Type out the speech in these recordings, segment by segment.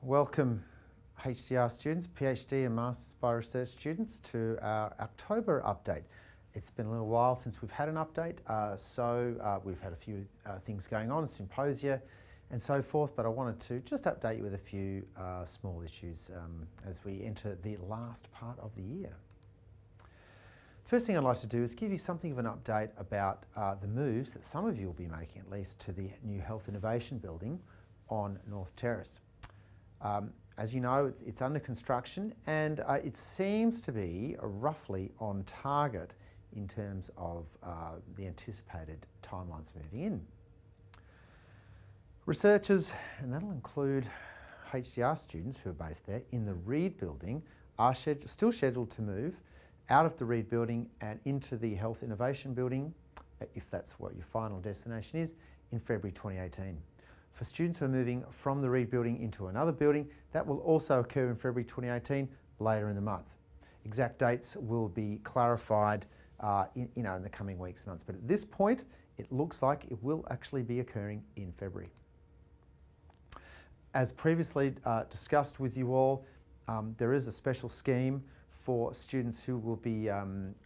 Welcome HDR students, PhD and Masters by Research students to our October update. It's been a little while since we've had an update, so we've had a few things going on, symposia and so forth, but I wanted to just update you with a few small issues as we enter the last part of the year. First thing I'd like to do is give you something of an update about the moves that some of you will be making, at least, to the new Health Innovation Building on North Terrace. As you know, it's under construction and it seems to be roughly on target in terms of the anticipated timelines for moving in. Researchers, and that'll include HDR students who are based there in the Reed building, are still scheduled to move out of the Reed building and into the Health Innovation Building, if that's what your final destination is, in February 2018. For students who are moving from the Reed building into another building, that will also occur in February 2018, later in the month. Exact dates will be clarified in the coming weeks and months, but at this point, it looks like it will actually be occurring in February. As previously discussed with you all, there is a special scheme for students who will be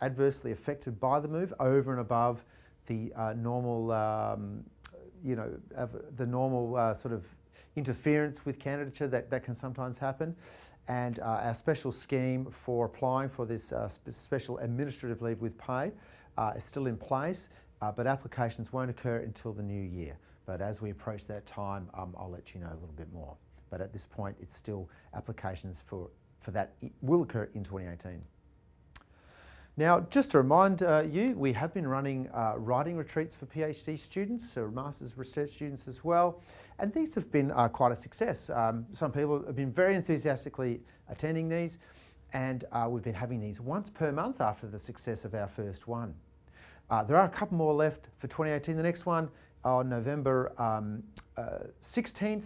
adversely affected by the move over and above the normal sort of interference with candidature that can sometimes happen. And our special scheme for applying for this special administrative leave with pay is still in place, but applications won't occur until the new year. But as we approach that time, I'll let you know a little bit more. But at this point, it's still applications for that will occur in 2018. Now, just to remind you, we have been running writing retreats for PhD students, so Masters Research students as well, and these have been quite a success. Some people have been very enthusiastically attending these, and we've been having these once per month after the success of our first one. There are a couple more left for 2018. The next one on November 16th,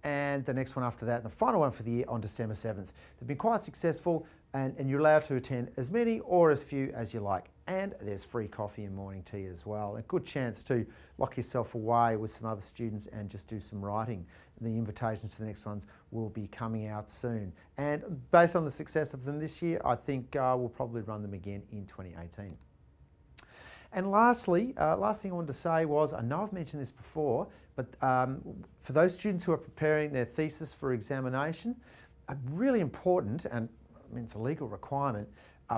and the next one after that, and the final one for the year on December 7th. They've been quite successful, and you're allowed to attend as many or as few as you like. And there's free coffee and morning tea as well. A good chance to lock yourself away with some other students and just do some writing. The invitations for the next ones will be coming out soon. And based on the success of them this year, I think we'll probably run them again in 2018. And lastly, last thing I wanted to say was, I know I've mentioned this before, but for those students who are preparing their thesis for examination, really important, and I mean it's a legal requirement,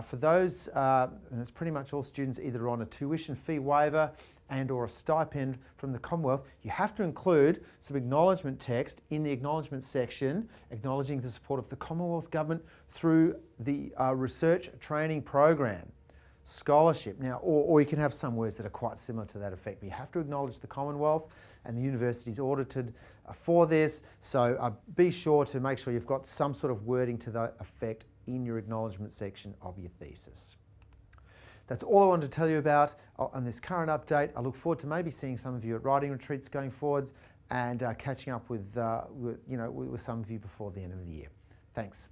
for those, and it's pretty much all students either on a tuition fee waiver and or a stipend from the Commonwealth, you have to include some acknowledgement text in the acknowledgement section, acknowledging the support of the Commonwealth Government through the research training program. Scholarship. Now, or you can have some words that are quite similar to that effect, but you have to acknowledge the Commonwealth, and the university's audited for this, so be sure to make sure you've got some sort of wording to that effect in your acknowledgement section of your thesis. That's all I wanted to tell you about on this current update. I look forward to maybe seeing some of you at writing retreats going forwards and catching up with some of you before the end of the year. Thanks.